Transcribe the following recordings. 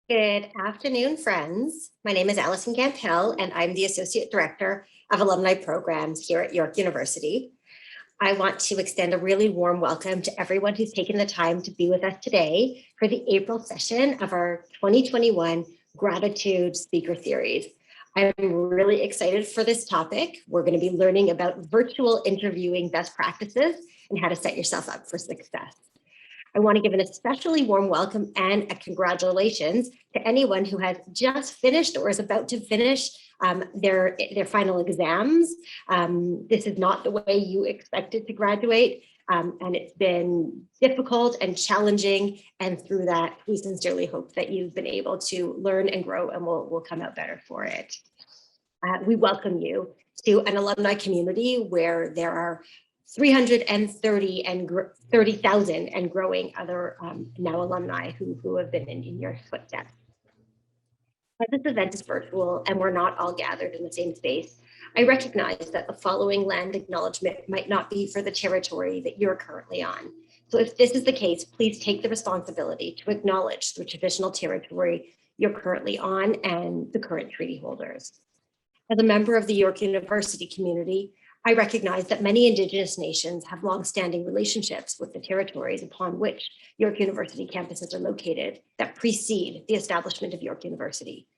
Good afternoon, friends. My name is Allison Gampel, and I'm the Associate Director of Alumni Programs here at York University. I want to extend a really warm welcome to everyone who's taken the time to be with us today for the April session of our 2021 GRADitude Speaker Series. I'm really excited for this topic. We're going to be learning about virtual interviewing best practices and how to set yourself up for success. I want to give an especially warm welcome and a congratulations to anyone who has just finished or is about to finish their final exams. This is not the way you expected to graduate, and it's been difficult and challenging. And through that, we sincerely hope that you've been able to learn and grow, and we'll come out better for it. We welcome you to an alumni community where there are 330,000 and growing other now alumni who have been in your footsteps. But this event is virtual and we're not all gathered in the same space. I recognize that the following land acknowledgement might not be for the territory that you're currently on. So if this is the case, please take the responsibility to acknowledge the traditional territory you're currently on and the current treaty holders. As a member of the York University community, I recognize that many Indigenous nations have longstanding relationships with the territories upon which York University campuses are located that precede the establishment of York University.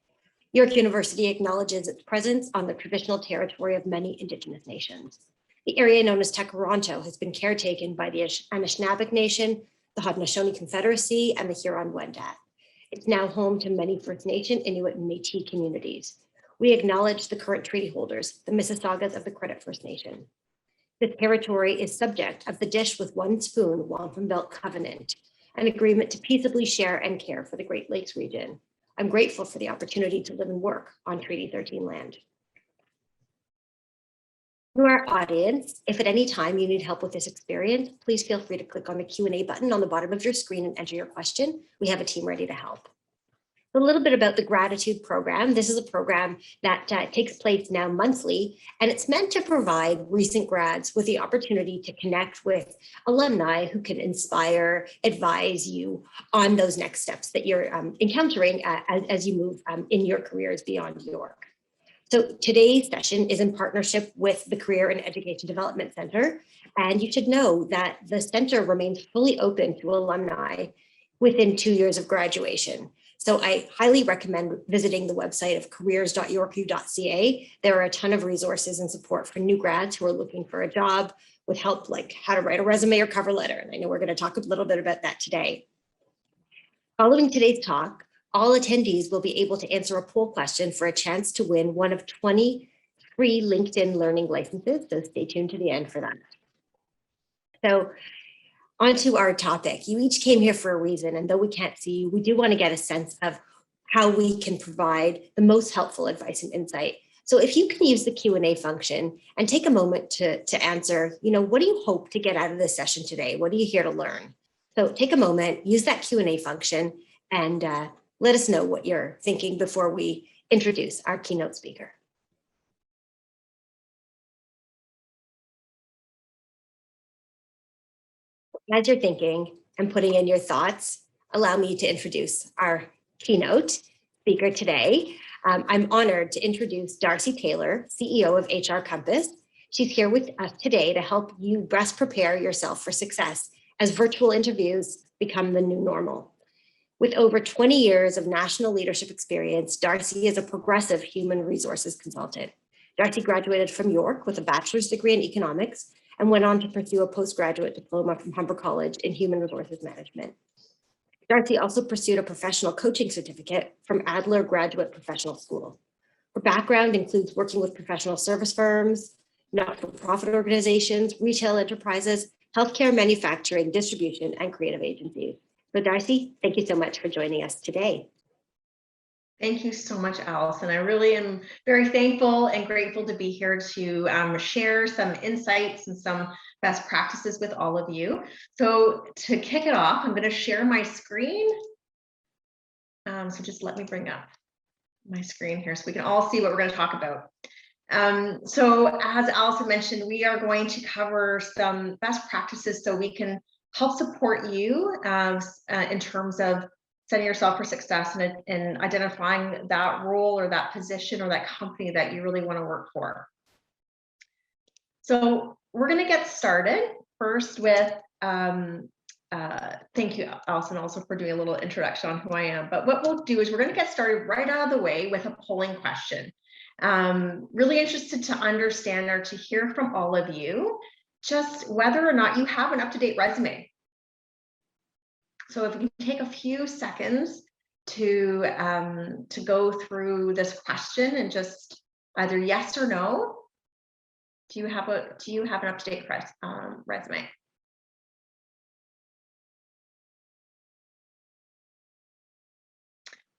York University acknowledges its presence on the traditional territory of many Indigenous nations. The area known as Tekaronto has been caretaken by the Anishinaabe Nation, the Haudenosaunee Confederacy, and the Huron-Wendat. It's now home to many First Nation, Inuit, and Métis communities. We acknowledge the current treaty holders, the Mississaugas of the Credit First Nation. This territory is subject of the Dish with One Spoon Wampum Belt Covenant, an agreement to peaceably share and care for the Great Lakes region. I'm grateful for the opportunity to live and work on Treaty 13 land. To our audience, if at any time you need help with this experience, please feel free to click on the Q&A button on the bottom of your screen and enter your question. We have a team ready to help. A little bit about the GRADitude program. This is a program that takes place now monthly, and it's meant to provide recent grads with the opportunity to connect with alumni who can inspire, advise you on those next steps that you're encountering as you move in your careers beyond York. So today's session is in partnership with the Career and Education Development Center, and you should know that the center remains fully open to alumni within 2 years of graduation. So I highly recommend visiting the website of careers.yorku.ca. There are a ton of resources and support for new grads who are looking for a job with help like how to write a resume or cover letter. And I know we're going to talk a little bit about that today. Following today's talk, all attendees will be able to answer a poll question for a chance to win one of 20 free LinkedIn learning licenses. So stay tuned to the end for that. So onto our topic. You each came here for a reason, and though we can't see you, we do want to get a sense of how we can provide the most helpful advice and insight. So if you can use the Q&A function and take a moment to answer, what do you hope to get out of this session today? What are you here to learn? So take a moment, use that Q&A function, and let us know what you're thinking before we introduce our keynote speaker. As you're thinking and putting in your thoughts, allow me to introduce our keynote speaker today. I'm honored to introduce Darci Taylor, CEO of HR Compass. She's here with us today to help you best prepare yourself for success as virtual interviews become the new normal. With over 20 years of national leadership experience, Darci is a progressive human resources consultant. Darci graduated from York with a bachelor's degree in economics and went on to pursue a postgraduate diploma from Humber College in human resources management. Darci also pursued a professional coaching certificate from Adler Graduate Professional School. Her background includes working with professional service firms, not-for-profit organizations, retail enterprises, healthcare, manufacturing, distribution, and creative agencies. So Darci, thank you so much for joining us today. Thank you so much, Allison. I really am very thankful and grateful to be here to share some insights and some best practices with all of you. So to kick it off, I'm going to share my screen. So just let me bring up my screen here so we can all see what we're going to talk about. So as Allison mentioned, we are going to cover some best practices so we can help support you in terms of setting yourself for success and identifying that role or that position or that company that you really want to work for. So we're going to get started first with, thank you, Allison, also for doing a little introduction on who I am. But what we'll do is we're going to get started right out of the way with a polling question. Really interested to understand or to hear from all of you just whether or not you have an up-to-date resume. So if we can take a few seconds to go through this question and just either yes or no. Do you have an up-to-date resume?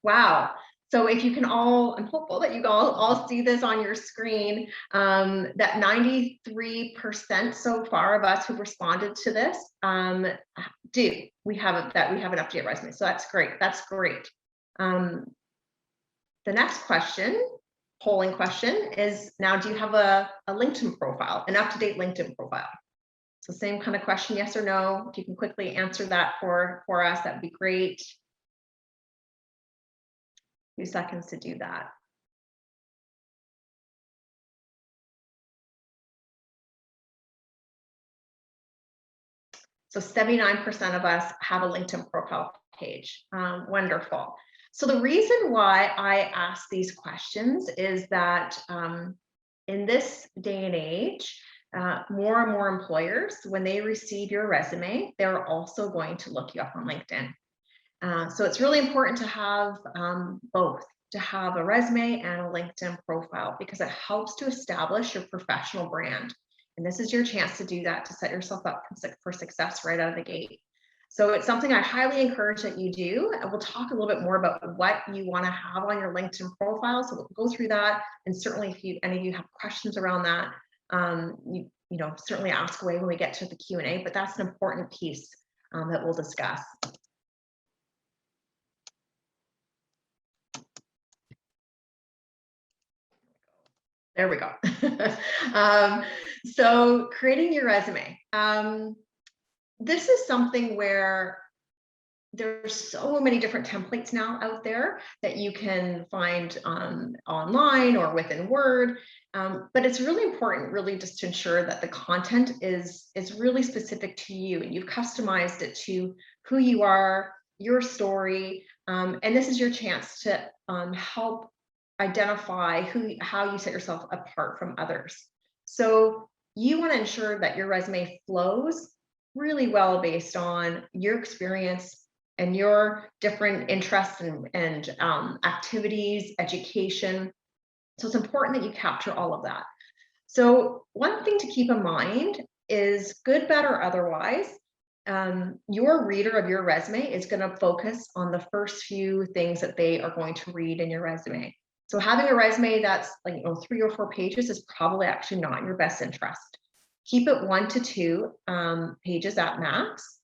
Wow. So if you can all, I'm hopeful that you all see this on your screen, that 93% so far of us who've responded to this we have an up-to-date resume. So that's great. That's great. The next question, polling question, is now, do you have a LinkedIn profile, an up-to-date LinkedIn profile? So same kind of question, yes or no. If you can quickly answer that for us, that'd be great. A few seconds to do that. So 79% of us have a LinkedIn profile page. Wonderful. So the reason why I ask these questions is that in this day and age, more and more employers, when they receive your resume, they're also going to look you up on LinkedIn. So it's really important to have both, to have a resume and a LinkedIn profile, because it helps to establish your professional brand. And this is your chance to do that, to set yourself up for success right out of the gate. So it's something I highly encourage that you do. And we'll talk a little bit more about what you want to have on your LinkedIn profile. So we'll go through that. And certainly if any of you have questions around that, you know, certainly ask away when we get to the Q&A, but that's an important piece that we'll discuss. There we go. So creating your resume. This is something where there's so many different templates now out there that you can find online or within Word. But it's really important, really, just to ensure that the content is really specific to you and you've customized it to who you are, your story. And this is your chance to help identify how you set yourself apart from others. So you want to ensure that your resume flows really well based on your experience and your different interests and activities, education. So it's important that you capture all of that. So one thing to keep in mind is, good, bad, or otherwise, your reader of your resume is going to focus on the first few things that they are going to read in your resume. So having a resume that's like 3 or 4 pages is probably actually not in your best interest. Keep it 1 to 2 pages at max.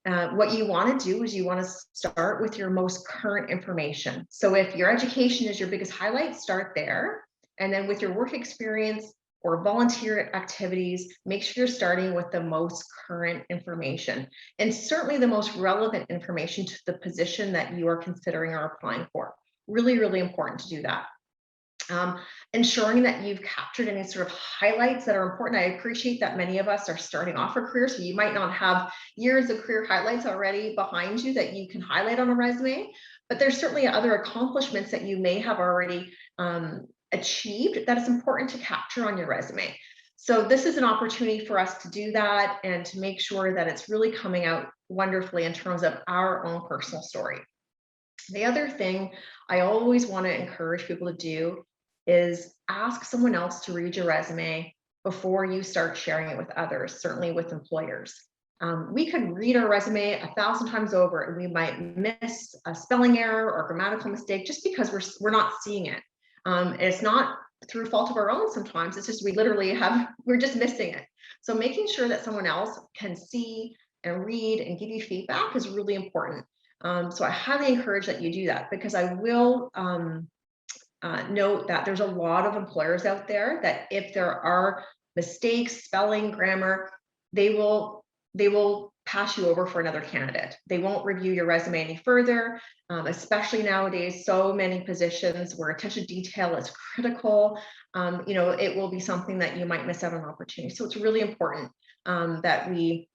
What you want to do is you want to start with your most current information. So if your education is your biggest highlight, start there. And then with your work experience or volunteer activities, make sure you're starting with the most current information, and certainly the most relevant information to the position that you are considering or applying for. Really, really important to do that. Ensuring that you've captured any sort of highlights that are important. I appreciate that many of us are starting off our career, so you might not have years of career highlights already behind you that you can highlight on a resume, but there's certainly other accomplishments that you may have already achieved that is important to capture on your resume. So this is an opportunity for us to do that and to make sure that it's really coming out wonderfully in terms of our own personal story. The other thing I always want to encourage people to do is ask someone else to read your resume before you start sharing it with others, certainly with employers. We could read our resume 1,000 times over and we might miss a spelling error or grammatical mistake just because we're not seeing it. It's not through fault of our own sometimes, it's just we're just missing it. So making sure that someone else can see and read and give you feedback is really important. So I highly encourage that you do that, because I will note that there's a lot of employers out there that if there are mistakes, spelling, grammar, they will pass you over for another candidate. They won't review your resume any further, especially nowadays, so many positions where attention to detail is critical. It will be something that you might miss out on an opportunity. So it's really important that we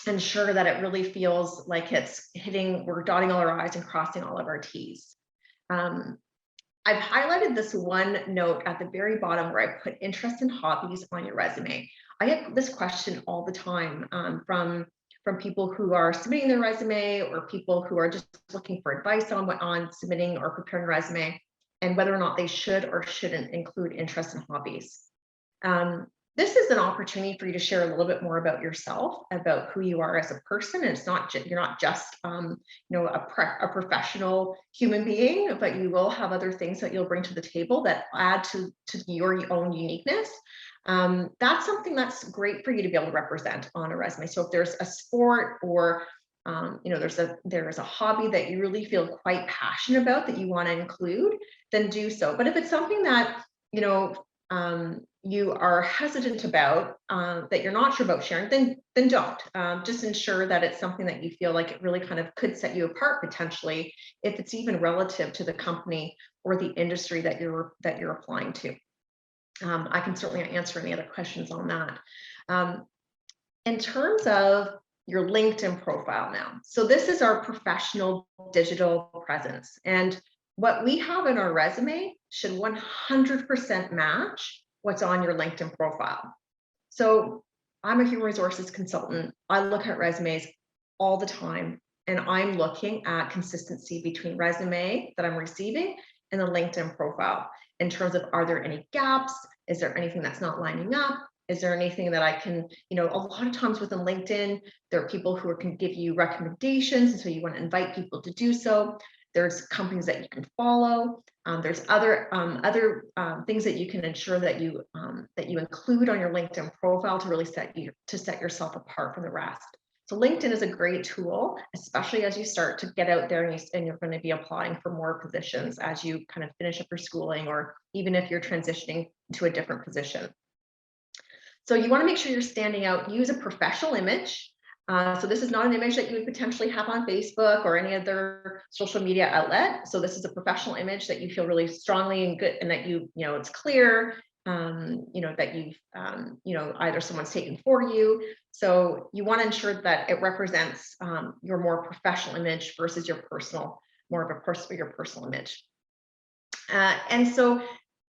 ensure that it really feels like we're dotting all our I's and crossing all of our T's. I've highlighted this one note at the very bottom where I put interest and hobbies on your resume. I get this question all the time from people who are submitting their resume, or people who are just looking for advice on submitting or preparing a resume, and whether or not they should or shouldn't include interests and hobbies. This is an opportunity for you to share a little bit more about yourself, about who you are as a person. And you're not just a professional human being, but you will have other things that you'll bring to the table that add to your own uniqueness. That's something that's great for you to be able to represent on a resume. So if there's a sport, or there's a hobby that you really feel quite passionate about that you want to include, then do so. But if it's something that you are hesitant about, that you're not sure about sharing, then don't. Just ensure that it's something that you feel like it really kind of could set you apart potentially, if it's even relative to the company or the industry that you're applying to. I can certainly answer any other questions on that. In terms of your LinkedIn profile now, so this is our professional digital presence, and what we have in our resume should 100% match what's on your LinkedIn profile. So I'm a human resources consultant. I look at resumes all the time, and I'm looking at consistency between resume that I'm receiving and the LinkedIn profile in terms of, are there any gaps? Is there anything that's not lining up? Is there anything that I can, a lot of times within LinkedIn, there are people who can give you recommendations, and so you want to invite people to do so. There's companies that you can follow. There's other things that you can ensure that you include on your LinkedIn profile to really set yourself apart from the rest. So LinkedIn is a great tool, especially as you start to get out there and you're going to be applying for more positions as you kind of finish up your schooling, or even if you're transitioning to a different position. So you want to make sure you're standing out. Use a professional image. So this is not an image that you would potentially have on Facebook or any other social media outlet. So this is a professional image that you feel really strongly and good, and that it's clear, that you've, either someone's taken for you. So you want to ensure that it represents your more professional image versus your personal image. And so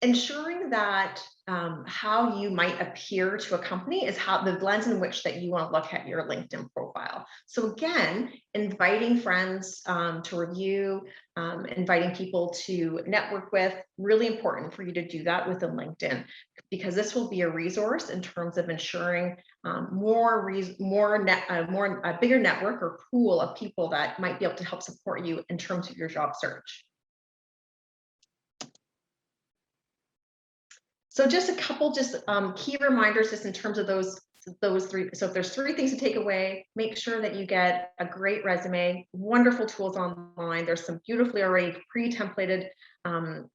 ensuring that how you might appear to a company is how the lens in which that you want to look at your LinkedIn profile. So again, inviting friends to review, inviting people to network with, really important for you to do that within LinkedIn, because this will be a resource in terms of ensuring a bigger network or pool of people that might be able to help support you in terms of your job search. So just a couple key reminders just in terms of those three. So if there's 3 things to take away, make sure that you get a great resume, wonderful tools online. There's some beautifully already pre-templated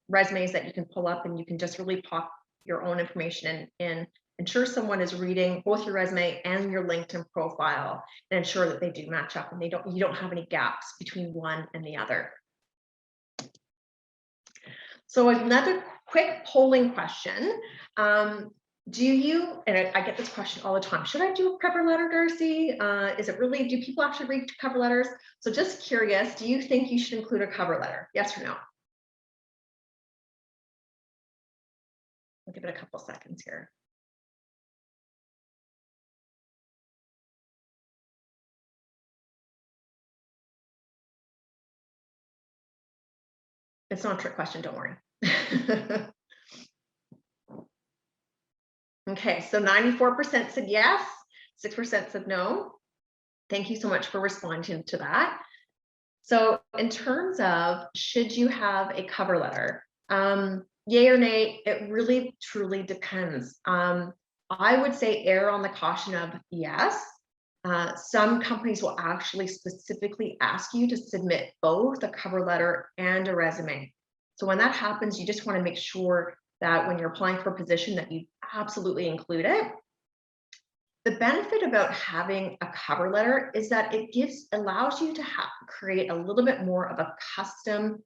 resumes that you can pull up, and you can just really pop your own information in. Ensure someone is reading both your resume and your LinkedIn profile, and ensure that they do match up and you don't have any gaps between one and the other. So another quick polling question. Do you, and I get this question all the time, should I do a cover letter, Darci? Do people actually read cover letters? So just curious, do you think you should include a cover letter? Yes or no? I'll give it a couple seconds here. It's not a trick question, don't worry. Okay, so 94% said yes, 6% said no. Thank you so much for responding to that. So in terms of should you have a cover letter, yay or nay, it really truly depends. I would say err on the caution of yes. Some companies will actually specifically ask you to submit both a cover letter and a resume. So when that happens, you just want to make sure that when you're applying for a position that you absolutely include it. The benefit about having a cover letter is that it allows you to create a little bit more of a custom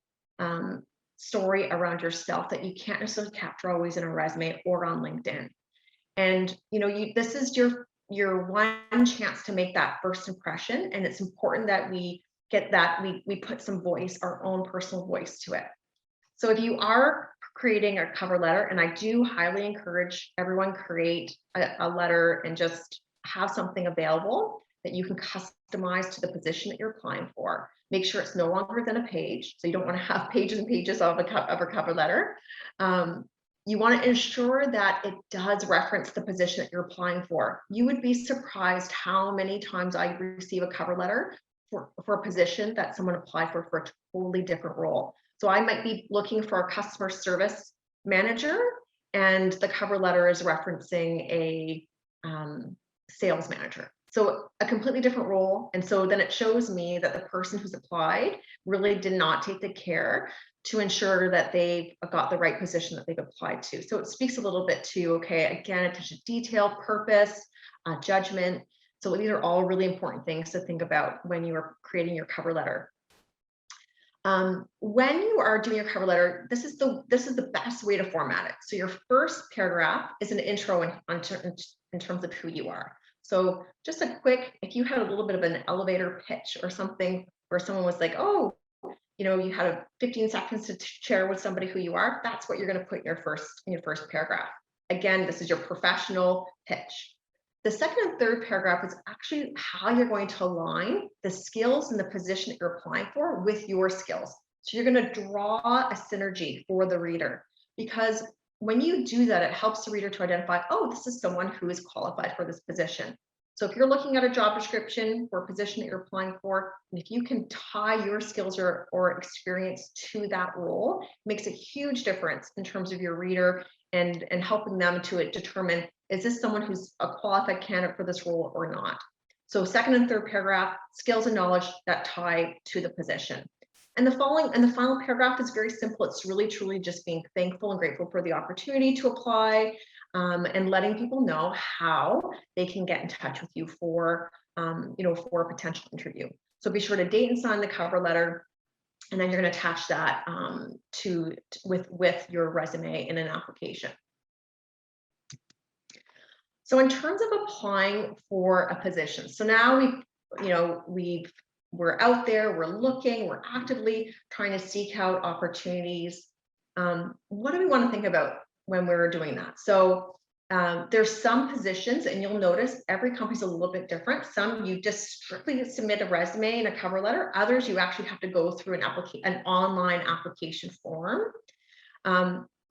story around yourself that you can't necessarily capture always in a resume or on LinkedIn. And this is your one chance to make that first impression, and it's important that we get that we put some voice, our own personal voice to it. So if you are creating a cover letter, and I do highly encourage everyone create a letter and just have something available that you can customize to the position that you're applying for. Make sure it's no longer than a page. So you don't want to have pages and pages of a cover letter. You want to ensure that it does reference the position that you're applying for. You would be surprised how many times I receive a cover letter for a position that someone applied for a totally different role. So I might be looking for a customer service manager, and the cover letter is referencing a sales manager. So a completely different role. And so then it shows me that the person who's applied really did not take the care to ensure that they've got the right position that they've applied to. So it speaks a little bit to, okay, again, attention to detail, purpose, judgment. So these are all really important things to think about when you are creating your cover letter. When you are doing your cover letter, this is the best way to format it. So your first paragraph is an intro in terms of who you are. So just a quick, if you had a little bit of an elevator pitch or something where someone was like, oh, you had 15 seconds to share with somebody who you are, that's what you're going to put in your first paragraph. Again, this is your professional pitch. The second and third paragraph is actually how you're going to align the skills and the position that you're applying for with your skills. So you're going to draw a synergy for the reader, because when you do that, it helps the reader to identify, oh, this is someone who is qualified for this position. So if you're looking at a job description for a position that you're applying for, and if you can tie your skills or experience to that role, it makes a huge difference in terms of your reader and helping them to determine, is this someone who's a qualified candidate for this role or not? So second and third paragraph, skills and knowledge that tie to the position. And the final paragraph is very simple. It's really truly just being thankful and grateful for the opportunity to apply, and letting people know how they can get in touch with you for a potential interview. So be sure to date and sign the cover letter, and then you're going to attach that with your resume in an application. So in terms of applying for a position, so now we're out there, we're looking, we're actively trying to seek out opportunities. What do we want to think about when we're doing that? So there's some positions, and you'll notice every company's a little bit different. Some you just strictly submit a resume and a cover letter. Others you actually have to go through an online application form.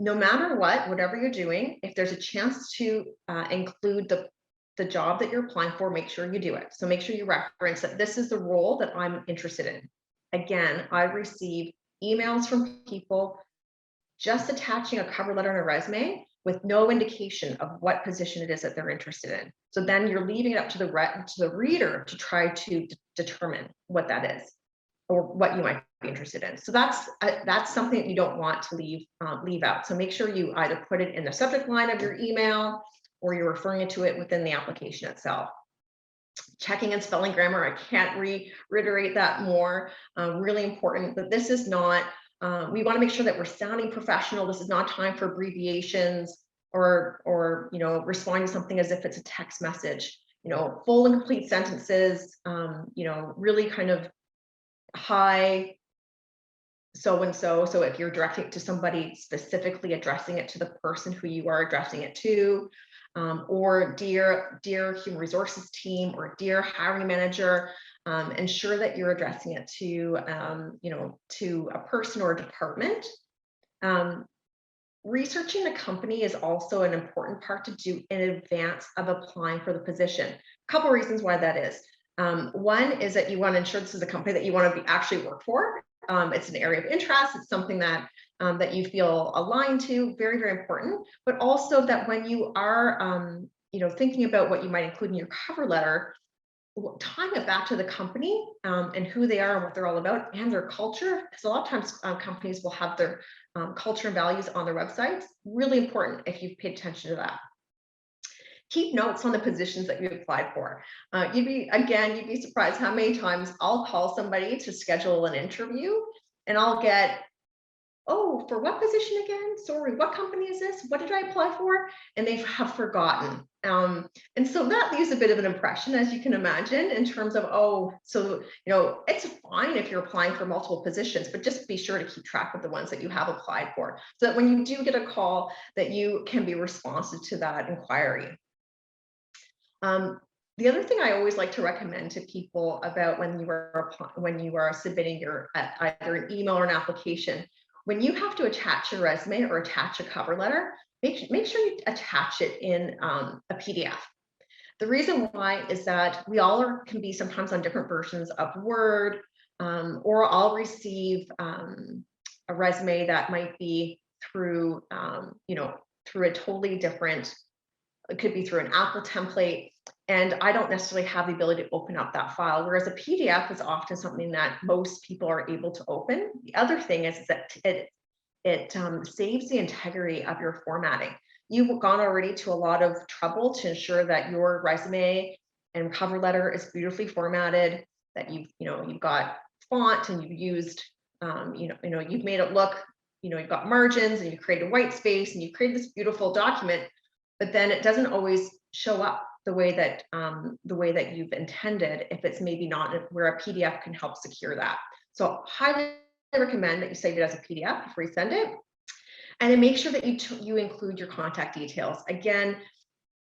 No matter whatever you're doing, if there's a chance to include the job that you're applying for, make sure you do it. So make sure you reference that this is the role that I'm interested in. Again, I receive emails from people just attaching a cover letter and a resume with no indication of what position it is that they're interested in. So then you're leaving it up to the reader to try to determine what that is or what you might be interested in. So that's something that you don't want to leave out. So make sure you either put it in the subject line of your email, or you're referring to it within the application itself. Checking and spelling grammar, I can't reiterate that more. Really important, but this is not, we want to make sure that we're sounding professional. This is not time for abbreviations or responding to something as if it's a text message. Full and complete sentences, really kind of hi, so-and-so. So if you're directing it to somebody, specifically addressing it to the person who you are addressing it to, or dear human resources team, or dear hiring manager, ensure that you're addressing it to to a person or a department. Researching the company is also an important part to do in advance of applying for the position. A couple reasons why that is. One is that you want to ensure this is a company that you want to actually work for. It's an area of interest. It's something that you feel aligned to. Very, very important. But also that when you are, thinking about what you might include in your cover letter, tying it back to the company and who they are and what they're all about and their culture. Because a lot of times companies will have their culture and values on their websites. Really important if you've paid attention to that. keep notes on the positions that you applied for. You'd be surprised how many times I'll call somebody to schedule an interview and I'll get, oh, for what position again? Sorry, what company is this? What did I apply for? And they have forgotten. And so that leaves a bit of an impression, as you can imagine, in terms of, oh, so, it's fine if you're applying for multiple positions, but just be sure to keep track of the ones that you have applied for, so that when you do get a call, that you can be responsive to that inquiry. The other thing I always like to recommend to people about when you are submitting either an email or an application, when you have to attach your resume or attach a cover letter, make sure you attach it in a PDF. The reason why is that we all can be sometimes on different versions of Word, or I'll receive a resume that might be through, through a totally different, it could be through an Apple template, and I don't necessarily have the ability to open up that file, whereas a PDF is often something that most people are able to open. The other thing is that it saves the integrity of your formatting. You've gone already to a lot of trouble to ensure that your resume and cover letter is beautifully formatted, that you've got font and you've used, you've made it look, you've got margins and you've created white space and you've created this beautiful document, but then it doesn't always show up the way that you've intended, if it's maybe not where a PDF can help secure that. So highly recommend that you save it as a PDF before you send it, and then make sure that you include your contact details. Again,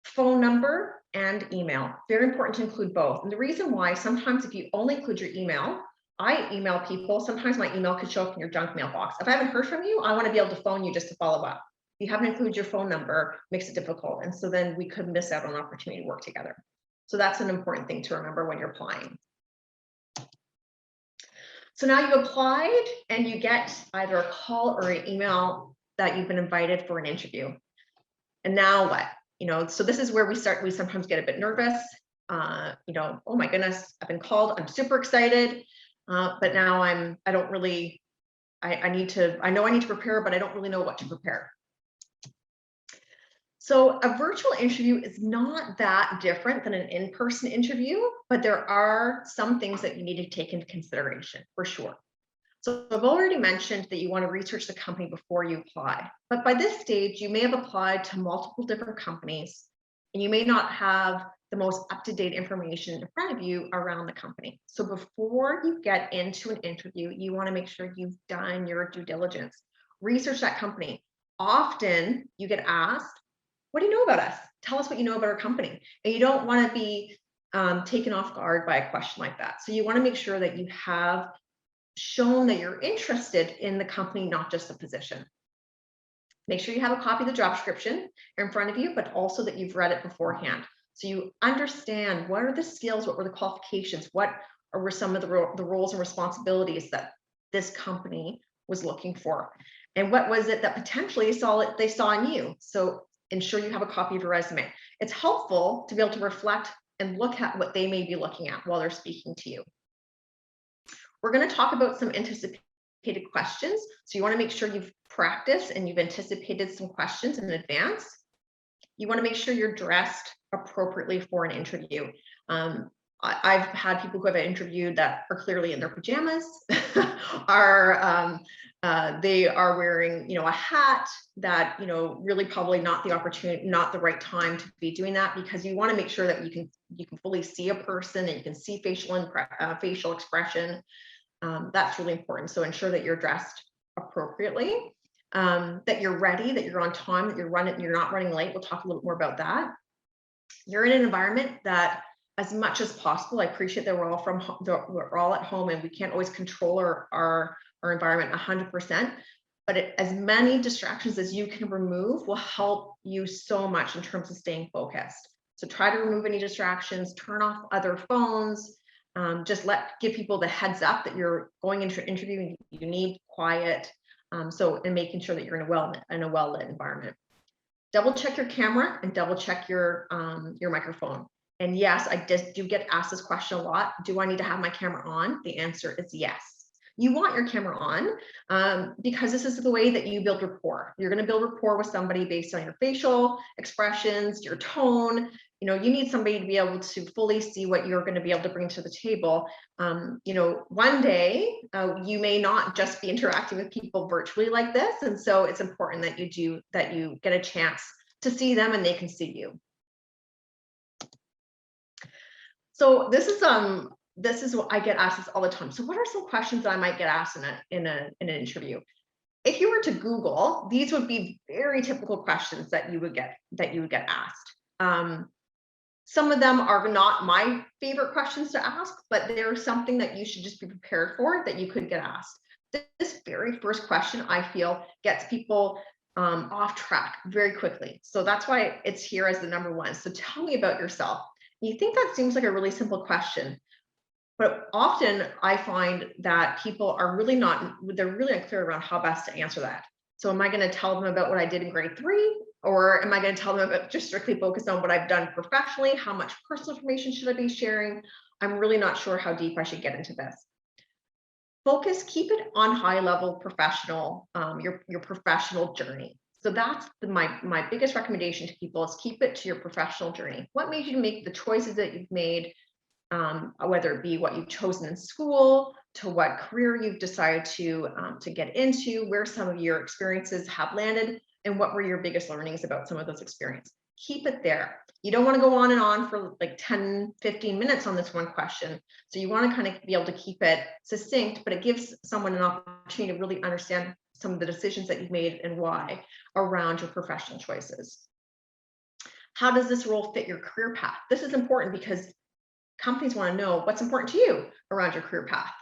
phone number and email, very important to include both. And the reason why, sometimes if you only include your email, I email people, sometimes my email could show up in your junk mailbox. If I haven't heard from you, I want to be able to phone you just to follow up. If you haven't included your phone number, makes it difficult. And so then we could miss out on an opportunity to work together. So that's an important thing to remember when you're applying. So now you've applied and you get either a call or an email that you've been invited for an interview. And now what? So this is where we sometimes get a bit nervous. Oh my goodness, I've been called, I'm super excited. But now I know I need to prepare, but I don't really know what to prepare. So a virtual interview is not that different than an in-person interview, but there are some things that you need to take into consideration for sure. So I've already mentioned that you want to research the company before you apply, but by this stage, you may have applied to multiple different companies and you may not have the most up-to-date information in front of you around the company. So before you get into an interview, you want to make sure you've done your due diligence. Research that company. Often you get asked, what do you know about us? Tell us what you know about our company. And you don't want to be taken off guard by a question like that. So you want to make sure that you have shown that you're interested in the company, not just the position. Make sure you have a copy of the job description in front of you, but also that you've read it beforehand. So you understand what are the skills, what were the qualifications, what were some of the roles and responsibilities that this company was looking for, and what was it that potentially they saw in you. So ensure you have a copy of your resume. It's helpful to be able to reflect and look at what they may be looking at while they're speaking to you. We're going to talk about some anticipated questions. So you want to make sure you've practiced and you've anticipated some questions in advance. You want to make sure you're dressed appropriately for an interview. I've had people who have interviewed that are clearly in their pajamas, they are wearing, a hat that, really probably not the opportunity, not the right time to be doing that, because you want to make sure that you can fully see a person and you can see facial expression. That's really important. So ensure that you're dressed appropriately, that you're ready, that you're on time, that you're not running late. We'll talk a little more about that. You're in an environment that, as much as possible, I appreciate that we're all at home and we can't always control our environment 100%, but as many distractions as you can remove will help you so much in terms of staying focused. So try to remove any distractions, turn off other phones, just give people the heads up that you're going into an interview and you need quiet. And making sure that you're in a well-lit environment. Double check your camera and double check your microphone. And yes, I do get asked this question a lot. Do I need to have my camera on? The answer is yes. You want your camera on because this is the way that you build rapport. You're going to build rapport with somebody based on your facial expressions, your tone. You know, you need somebody to be able to fully see what you're going to be able to bring to the table. You know, one day you may not just be interacting with people virtually like this. And so it's important that you get a chance to see them and they can see you. So this is what I get asked this all the time. So what are some questions that I might get asked in an interview? If you were to Google, these would be very typical questions that you would get asked. Some of them are not my favorite questions to ask, but they're something that you should just be prepared for that you could get asked. This very first question, I feel, gets people off track very quickly. So that's why it's here as the number one. So tell me about yourself. You think that seems like a really simple question, but often I find that people are they're really unclear around how best to answer that. So am I going to tell them about what I did in grade 3? Or am I going to tell them about just strictly focus on what I've done professionally? How much personal information should I be sharing? I'm really not sure how deep I should get into this. Focus, keep it on high level professional, your professional journey. So that's my biggest recommendation to people is keep it to your professional journey. What made you make the choices that you've made, whether it be what you've chosen in school, to what career you've decided to get into, where some of your experiences have landed, and what were your biggest learnings about some of those experiences. Keep it there. You don't want to go on and on for like 10, 15 minutes on this one question. So you want to kind of be able to keep it succinct, but it gives someone an opportunity to really understand some of the decisions that you've made and why around your professional choices. How does this role fit your career path? This is important because companies want to know what's important to you around your career path.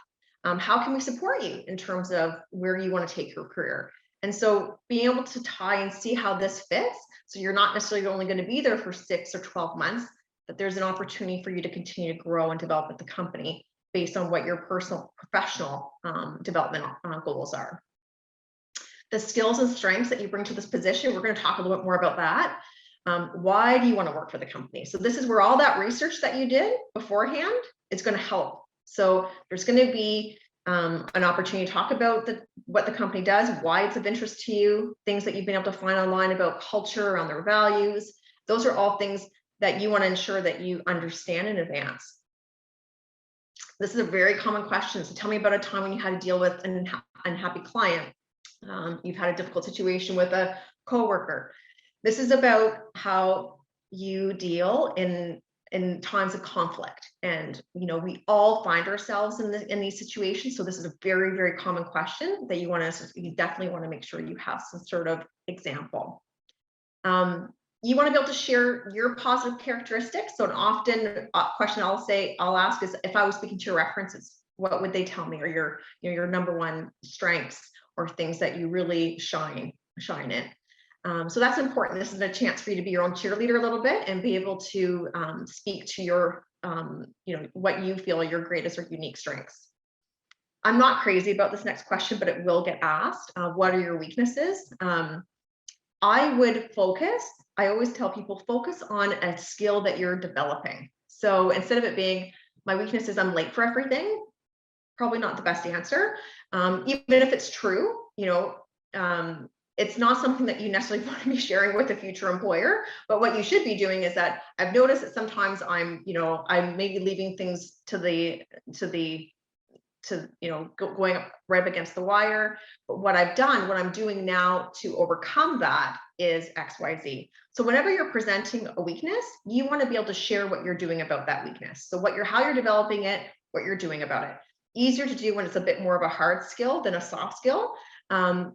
How can we support you in terms of where you want to take your career? And so being able to tie and see how this fits, so you're not necessarily only going to be there for 6 or 12 months, but there's an opportunity for you to continue to grow and develop with the company based on what your personal, professional development goals are. The skills and strengths that you bring to this position, we're going to talk a little bit more about that. Why do you want to work for the company? So this is where all that research that you did beforehand is going to help. So there's going to be an opportunity to talk about what the company does, why it's of interest to you, things that you've been able to find online about culture, around their values. Those are all things that you want to ensure that you understand in advance. This is a very common question. So tell me about a time when you had to deal with an unhappy client. You've had a difficult situation with a coworker. This is about how you deal in times of conflict. And, you know, we all find ourselves in these situations. So this is a very, very common question that you definitely want to make sure you have some sort of example. You want to be able to share your positive characteristics. So an often question I'll ask is, if I was speaking to your references, what would they tell me? Or your number one strengths or things that you really shine in. So that's important. This is a chance for you to be your own cheerleader a little bit and be able to speak to your, what you feel are your greatest or unique strengths. I'm not crazy about this next question, but it will get asked. What are your weaknesses? I would focus. I always tell people, focus on a skill that you're developing. So instead of it being, my weakness is I'm late for everything, probably not the best answer. Even if it's true, it's not something that you necessarily want to be sharing with a future employer. But what you should be doing is that I've noticed that sometimes I'm maybe leaving things going up right up against the wire. But what I'm doing now to overcome that is XYZ. So whenever you're presenting a weakness, you want to be able to share what you're doing about that weakness. So how you're developing it, what you're doing about it. Easier to do when it's a bit more of a hard skill than a soft skill.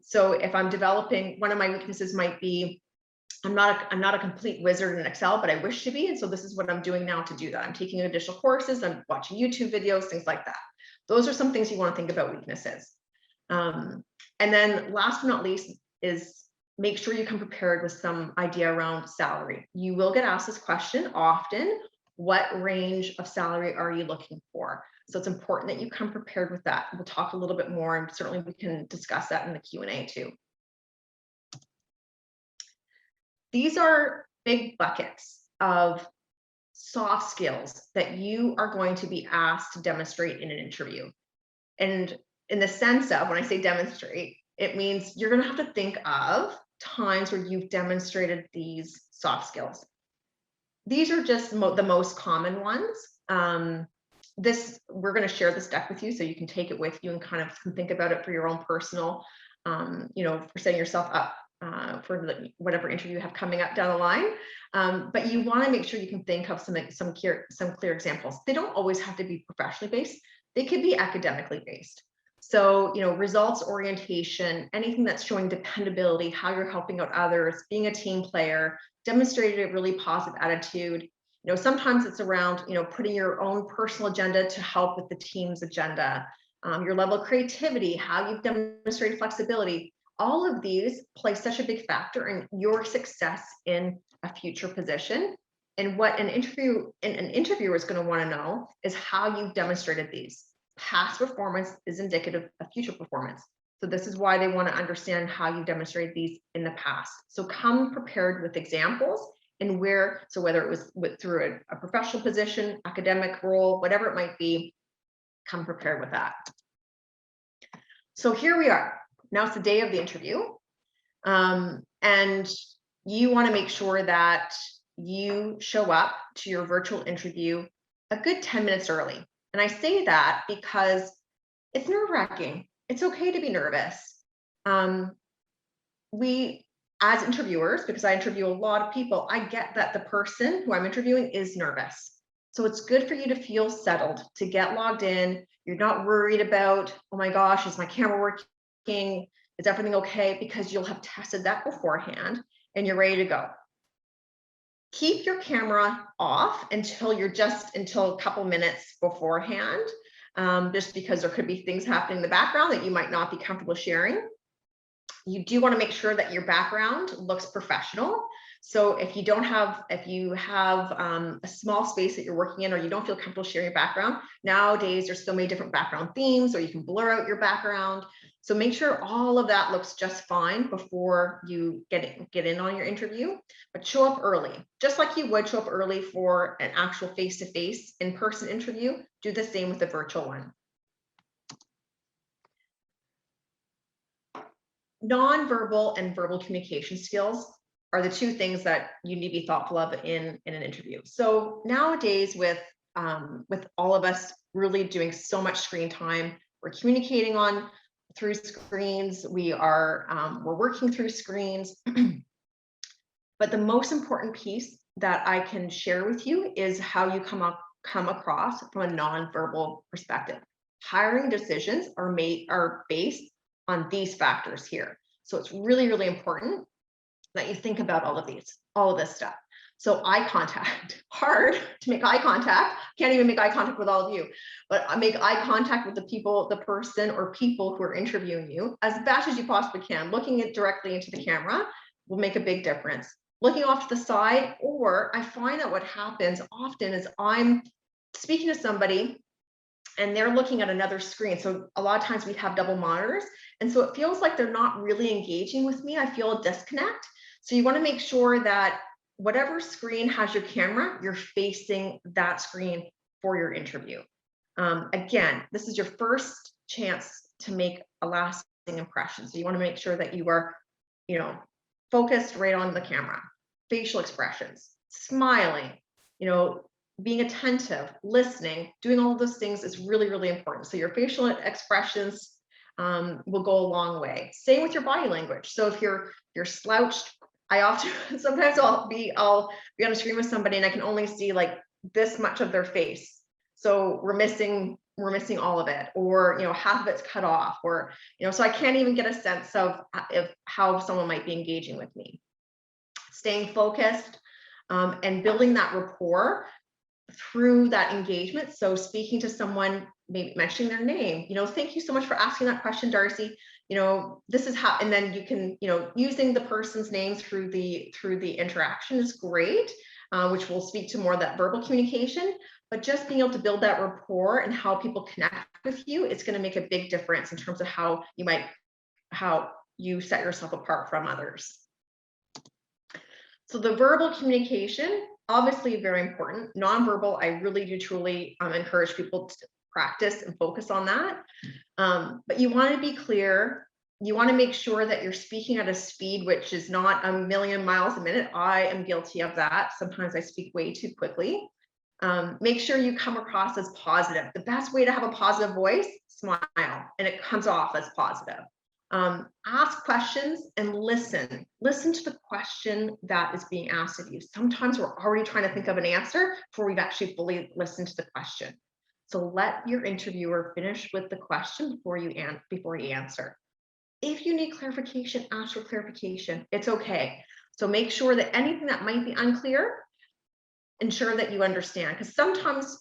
So if I'm developing, one of my weaknesses might be, I'm not a complete wizard in Excel, but I wish to be. And so this is what I'm doing now to do that. I'm taking additional courses, I'm watching YouTube videos, things like that. Those are some things you want to think about weaknesses. And then last but not least is make sure you come prepared with some idea around salary. You will get asked this question often. What range of salary are you looking for? So it's important that you come prepared with that. We'll talk a little bit more, and certainly we can discuss that in the Q&A too. These are big buckets of soft skills that you are going to be asked to demonstrate in an interview. And in the sense of, when I say demonstrate, it means you're going to have to think of times where you've demonstrated these soft skills. These are just the most common ones. We're going to share this deck with you so you can take it with you and kind of think about it for your own personal, for setting yourself up for whatever interview you have coming up down the line. But you want to make sure you can think of some clear examples. They don't always have to be professionally based. They could be academically based. So, results orientation, anything that's showing dependability, how you're helping out others, being a team player, demonstrating a really positive attitude. Sometimes it's around, putting your own personal agenda to help with the team's agenda, your level of creativity, how you've demonstrated flexibility. All of these play such a big factor in your success in a future position. And what an interviewer is going to want to know is how you've demonstrated these. Past performance is indicative of future performance. So this is why they want to understand how you demonstrated these in the past. So come prepared with examples and whether it was through a professional position, academic role, whatever it might be, come prepared with that. So here we are. Now it's the day of the interview. And you want to make sure that you show up to your virtual interview a good 10 minutes early. And I say that because it's nerve-wracking. It's okay to be nervous. We, as interviewers, because I interview a lot of people, I get that the person who I'm interviewing is nervous. So it's good for you to feel settled, to get logged in. You're not worried about, oh my gosh, is my camera working? Is everything okay? Because you'll have tested that beforehand and you're ready to go. Keep your camera off until a couple minutes beforehand, just because there could be things happening in the background that you might not be comfortable sharing. You do want to make sure that your background looks professional. So if you have a small space that you're working in, or you don't feel comfortable sharing your background, nowadays there's so many different background themes, or you can blur out your background. So make sure all of that looks just fine before you get in on your interview, but show up early. Just like you would show up early for an actual face-to-face in-person interview, do the same with the virtual one. Nonverbal and verbal communication skills are the two things that you need to be thoughtful of in an interview. So nowadays, with all of us really doing so much screen time, we're communicating through screens. We're working through screens. But the most important piece that I can share with you is how you come across from a nonverbal perspective. Hiring decisions are based on these factors here. So it's really, really important that you think about all of this stuff. So eye contact, hard to make eye contact. Can't even make eye contact with all of you, but make eye contact with the person or people who are interviewing you as best as you possibly can. Looking directly into the camera will make a big difference. Looking off to the side, or I find that what happens often is I'm speaking to somebody and they're looking at another screen. So a lot of times we have double monitors. And so it feels like they're not really engaging with me. I feel a disconnect. So you want to make sure that whatever screen has your camera, you're facing that screen for your interview. Again, this is your first chance to make a lasting impression. So you want to make sure that you are, focused right on the camera, facial expressions, smiling, being attentive, listening, doing all of those things is really, really important. So your facial expressions will go a long way. Same with your body language. So if you're slouched, sometimes I'll be on a screen with somebody and I can only see like this much of their face. So we're missing all of it, or half of it's cut off, or so I can't even get a sense of how someone might be engaging with me. Staying focused and building that rapport through that engagement. So speaking to someone, maybe mentioning their name, thank you so much for asking that question, Darci. This is how, and then you can, using the person's name through the interaction is great, which will speak to more of that verbal communication, but just being able to build that rapport and how people connect with you, it's going to make a big difference in terms of how you set yourself apart from others. So the verbal communication, obviously very important. Nonverbal, I really do truly encourage people practice and focus on that. But you want to be clear. You want to make sure that you're speaking at a speed which is not 1,000,000 miles a minute. I am guilty of that. Sometimes I speak way too quickly. Make sure you come across as positive. The best way to have a positive voice, smile, and it comes off as positive. Ask questions and listen. Listen to the question that is being asked of you. Sometimes we're already trying to think of an answer before we've actually fully listened to the question. So let your interviewer finish with the question before you answer. If you need clarification, ask for clarification. It's okay. So make sure that anything that might be unclear, ensure that you understand, because sometimes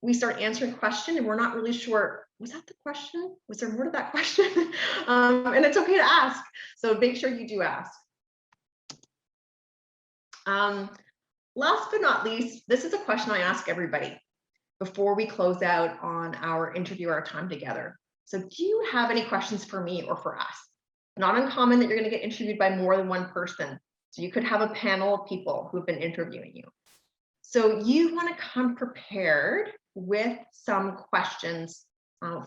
we start answering a question and we're not really sure, was that the question? Was there more to that question? And it's okay to ask. So make sure you do ask. Last but not least, this is a question I ask everybody before we close out on our interview, our time together. So do you have any questions for me or for us? Not uncommon that you're going to get interviewed by more than one person. So you could have a panel of people who've been interviewing you. So you want to come prepared with some questions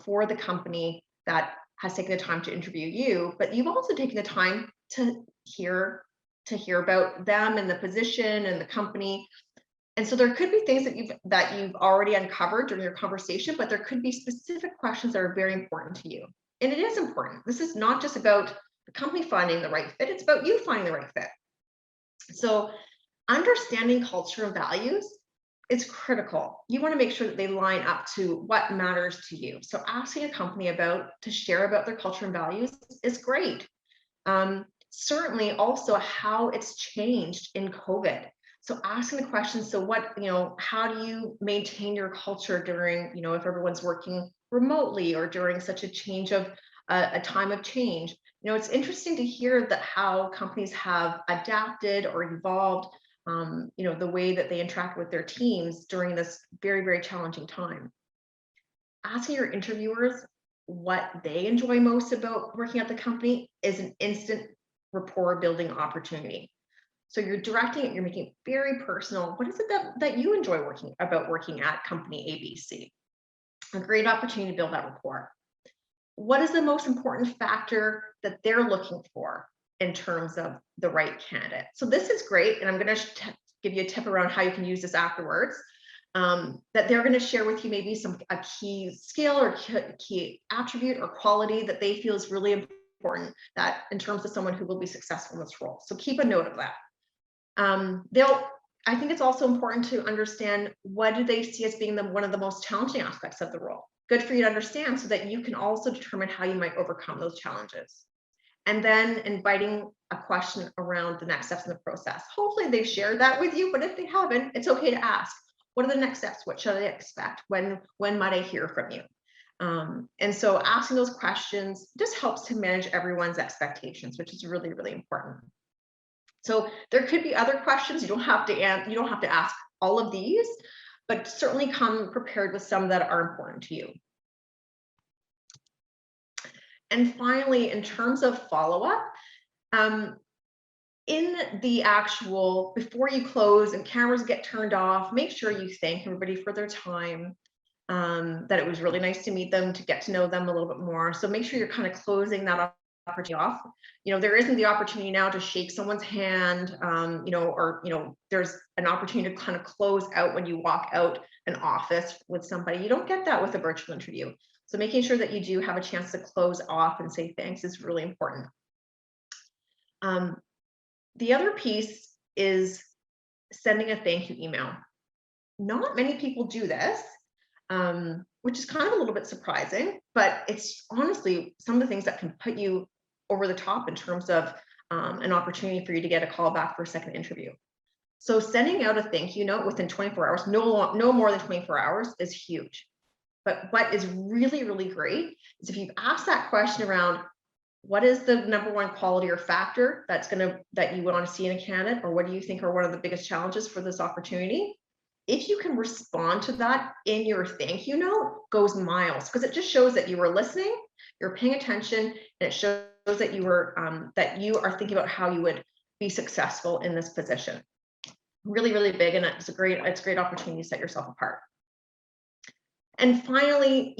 for the company that has taken the time to interview you, but you've also taken the time to hear about them and the position and the company. And so there could be things that you've already uncovered during your conversation, but there could be specific questions that are very important to you. And it is important. This is not just about the company finding the right fit, it's about you finding the right fit. So understanding culture and values is critical. You want to make sure that they line up to what matters to you. So asking a company to share about their culture and values is great. Certainly also how it's changed in COVID. So asking the question, so what, how do you maintain your culture during, if everyone's working remotely or during such a change of a time of change? It's interesting to hear that how companies have adapted or evolved, the way that they interact with their teams during this very, very challenging time. Asking your interviewers what they enjoy most about working at the company is an instant rapport building opportunity. So you're directing it, you're making it very personal. What is it that you enjoy working at company ABC? A great opportunity to build that rapport. What is the most important factor that they're looking for in terms of the right candidate? So this is great, and I'm going to give you a tip around how you can use this afterwards. That they're going to share with you maybe a key skill or key attribute or quality that they feel is really important that in terms of someone who will be successful in this role. So keep a note of that. I think it's also important to understand what do they see as being one of the most challenging aspects of the role. Good for you to understand so that you can also determine how you might overcome those challenges. And then inviting a question around the next steps in the process. Hopefully they've shared that with you, but if they haven't, it's okay to ask. What are the next steps? What should I expect? When might I hear from you? And so asking those questions just helps to manage everyone's expectations, which is really, really important. So there could be other questions. You don't have to ask all of these, but certainly come prepared with some that are important to you. And finally, in terms of follow-up, in the actual, before you close and cameras get turned off, make sure you thank everybody for their time, that it was really nice to meet them, to get to know them a little bit more. So make sure you're kind of closing that opportunity off. There isn't the opportunity now to shake someone's hand, there's an opportunity to kind of close out when you walk out an office with somebody. You don't get that with a virtual interview. So making sure that you do have a chance to close off and say thanks is really important. The other piece is sending a thank you email. Not many people do this, which is kind of a little bit surprising, but it's honestly some of the things that can put you over the top in terms of an opportunity for you to get a call back for a second interview. So sending out a thank you note within 24 hours, no more than 24 hours is huge. But what is really, really great is if you've asked that question around what is the number one quality or factor that you want to see in a candidate, or what do you think are one of the biggest challenges for this opportunity? If you can respond to that in your thank you note, goes miles, because it just shows that you were listening, you're paying attention, and it shows that you are thinking about how you would be successful in this position. Really, really big, and it's a great opportunity to set yourself apart. And finally,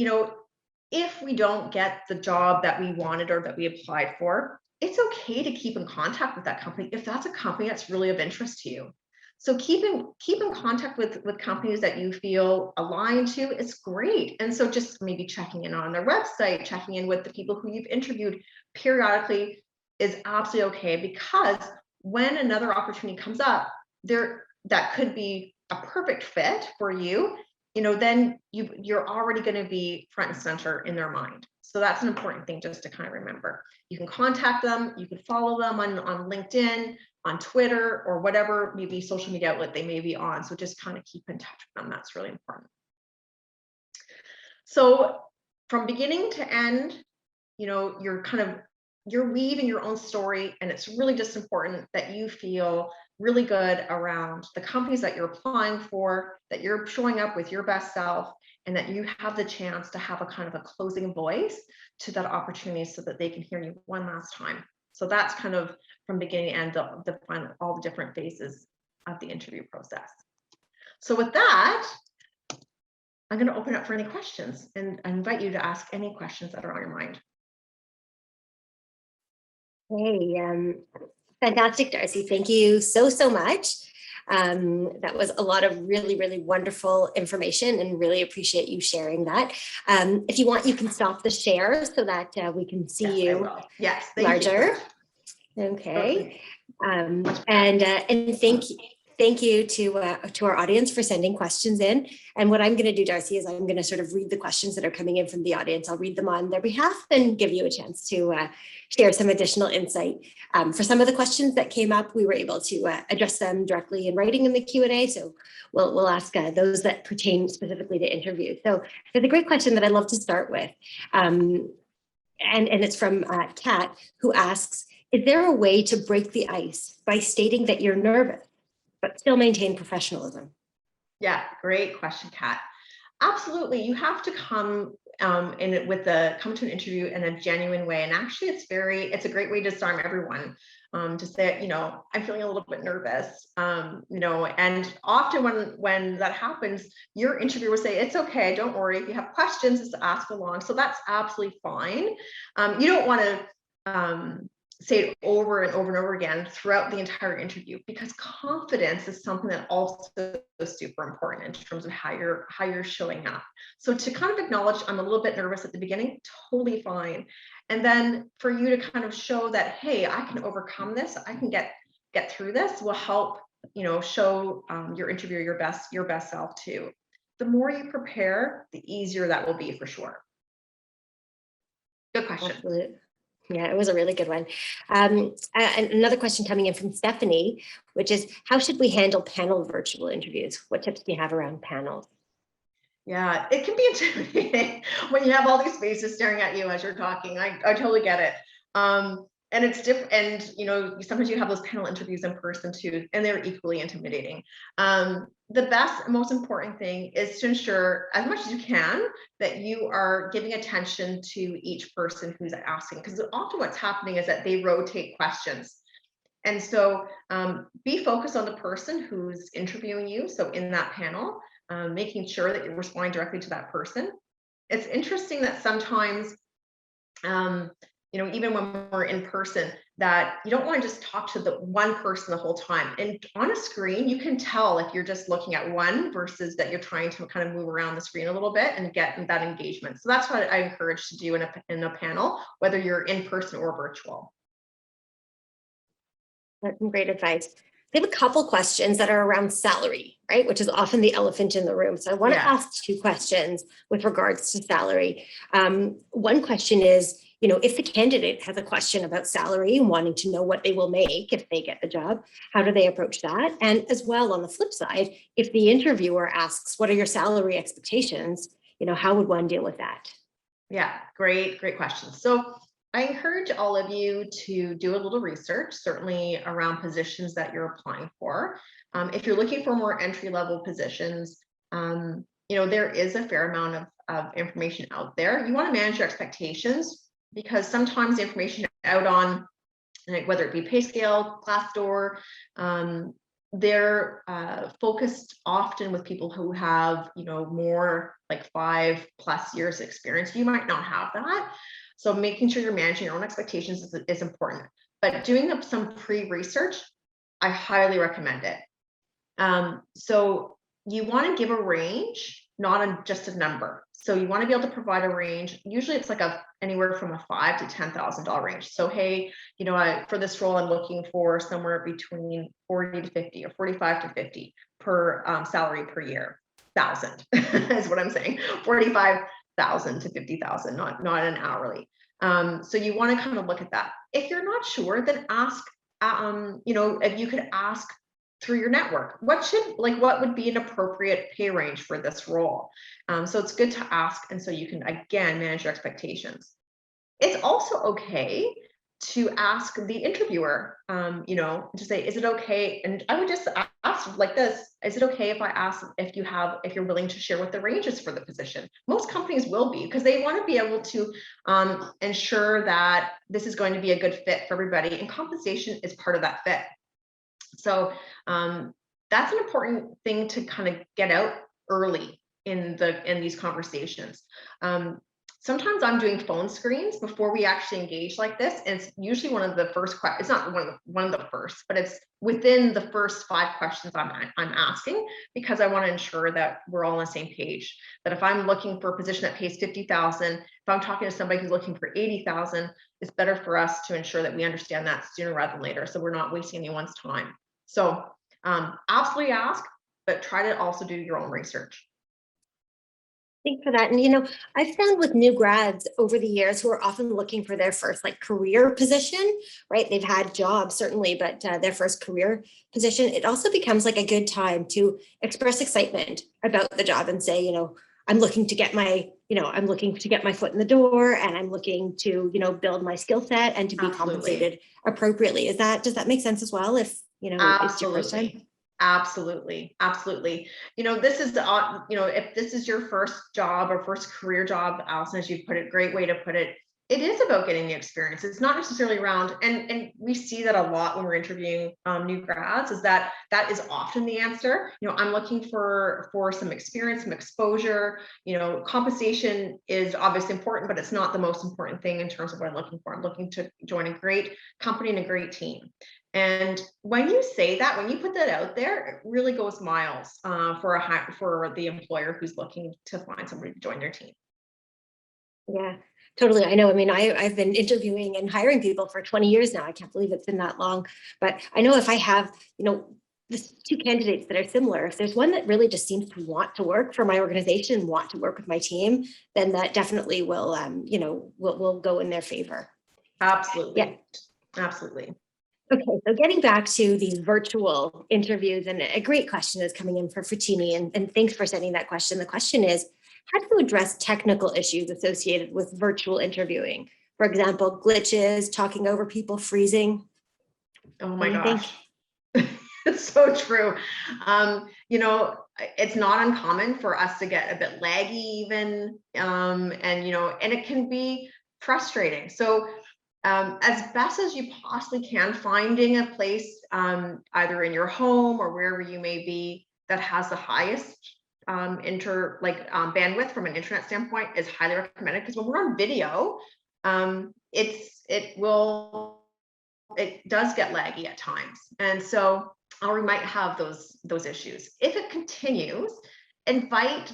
if we don't get the job that we wanted or that we applied for, it's okay to keep in contact with that company if that's a company that's really of interest to you. So keep in contact with companies that you feel aligned to. It's great. And so just maybe checking in on their website, checking in with the people who you've interviewed periodically is absolutely okay, because when another opportunity comes up that could be a perfect fit for you, then you're already going to be front and center in their mind. So that's an important thing just to kind of remember. You can contact them, you can follow them on LinkedIn, on Twitter, or whatever maybe social media outlet they may be on. So just kind of keep in touch with them. That's really important. So from beginning to end, you're weaving your own story, and it's really just important that you feel really good around the companies that you're applying for, that you're showing up with your best self, and that you have the chance to have a kind of a closing voice to that opportunity so that they can hear you one last time. So that's kind of from beginning to end, the final, all the different phases of the interview process. So with that, I'm going to open up for any questions, and I invite you to ask any questions that are on your mind. Hey, fantastic, Darci. Thank you so much. That was a lot of really wonderful information, and really appreciate you sharing that. If you want, you can stop the share so that we can see you larger. Okay. And thank you to our audience for sending questions in. And what I'm going to do, Darci, is I'm going to sort of read the questions that are coming in from the audience. I'll read them on their behalf and give you a chance to share some additional insight. For some of the questions that came up, we were able to address them directly in writing in the Q&A. So we'll ask those that pertain specifically to interviews. So there's a great question that I'd love to start with. And it's from Kat, who asks, is there a way to break the ice by stating that you're nervous, but still maintain professionalism? Yeah, great question, Kat. Absolutely, you have to come come to an interview in a genuine way. And actually, it's a great way to disarm everyone. To say, I'm feeling a little bit nervous, and often when that happens, your interviewer will say, it's okay, don't worry. If you have questions, just ask along. So that's absolutely fine. You don't want to say it over and over and over again throughout the entire interview, because confidence is something that also is super important in terms of how you're showing up. So to kind of acknowledge, I'm a little bit nervous at the beginning, totally fine. And then for you to kind of show that, hey, I can overcome this, I can get through this, will help, show your interviewer your best self too. The more you prepare, the easier that will be, for sure. Good question. Absolutely. Yeah, it was a really good one. And another question coming in from Stephanie, which is, how should we handle panel virtual interviews? What tips do you have around panels? Yeah, it can be intimidating when you have all these faces staring at you as you're talking. I totally get it. And it's different. And, sometimes you have those panel interviews in person too, and they're equally intimidating. The best, most important thing is to ensure, as much as you can, that you are giving attention to each person who's asking, because often what's happening is that they rotate questions. And so be focused on the person who's interviewing you. So in that panel, making sure that you're responding directly to that person. It's interesting that sometimes, even when we're in person, that you don't want to just talk to the one person the whole time. And on a screen, you can tell if you're just looking at one versus that you're trying to kind of move around the screen a little bit and get that engagement. So that's what I encourage to do in a panel, whether you're in person or virtual. That's some great advice. We have a couple questions that are around salary, right? Which is often the elephant in the room. So I want to ask two questions with regards to salary. One question is, if the candidate has a question about salary and wanting to know what they will make if they get the job, how do they approach that? And as well, on the flip side, if the interviewer asks, what are your salary expectations? How would one deal with that? Yeah, great questions. So I encourage all of you to do a little research, certainly around positions that you're applying for. If you're looking for more entry-level positions, there is a fair amount of information out there. You want to manage your expectations, because sometimes the information out on, whether it be pay scale, Glassdoor, they're focused often with people who have, more like 5+ years experience. You might not have that. So making sure you're managing your own expectations is important. But doing some pre-research, I highly recommend it. So you want to give a range, not just a number. So you want to be able to provide a range. Usually it's like anywhere from a $5,000 to $10,000 range. So, hey, for this role, I'm looking for somewhere between 40 to 50 or 45 to 50 per salary per year. Thousand is what I'm saying. 45,000 to 50,000, not an hourly. So you want to kind of look at that. If you're not sure, then ask. If you could ask through your network, what would be an appropriate pay range for this role? So it's good to ask, and so you can again manage your expectations. It's also okay to ask the interviewer, to say, is it okay? And I would just ask like this: is it okay if I ask if you're willing to share what the range is for the position? Most companies will be, because they want to be able to ensure that this is going to be a good fit for everybody, and compensation is part of that fit. So that's an important thing to kind of get out early in these conversations. Sometimes I'm doing phone screens before we actually engage like this, and it's usually one of the first questions. It's not one of the first, but it's within the first 5 questions I'm asking, because I want to ensure that we're all on the same page. That if I'm looking for a position that pays 50,000, if I'm talking to somebody who's looking for 80,000, it's better for us to ensure that we understand that sooner rather than later, so we're not wasting anyone's time. So absolutely ask, but try to also do your own research. Thanks for that. And, I've found with new grads over the years who are often looking for their first career position, right? They've had jobs certainly, but their first career position, it also becomes a good time to express excitement about the job and say, I'm looking to get my, foot in the door, and I'm looking to, build my skill set and to be compensated appropriately. Does that make sense as well? If, it's your first time? Absolutely. This is if this is your first job or first career job, Allison, as you put it, great way to put it. It is about getting the experience. It's not necessarily around, and we see that a lot when we're interviewing new grads, is that is often the answer. I'm looking for some experience, some exposure. Compensation is obviously important, but it's not the most important thing in terms of what I'm looking for. I'm looking to join a great company and a great team. And when you say that, when you put that out there, it really goes miles for the employer who's looking to find somebody to join their team. Yeah, totally. I know. I mean, I've been interviewing and hiring people for 20 years now. I can't believe it's been that long. But I know if I have, the 2 candidates that are similar, if there's one that really just seems to want to work for my organization, want to work with my team, then that definitely will, will go in their favor. Absolutely. Yeah. Absolutely. Okay, so getting back to these virtual interviews, and a great question is coming in for Fratini, and thanks for sending that question. The question is, how do you address technical issues associated with virtual interviewing? For example, glitches, talking over people, freezing. Oh my gosh. It's so true. It's not uncommon for us to get a bit laggy even, and it can be frustrating. So as best as you possibly can, finding a place either in your home or wherever you may be that has the highest bandwidth from an internet standpoint is highly recommended, because when we're on video, it does get laggy at times, and so we might have those issues. If it continues, invite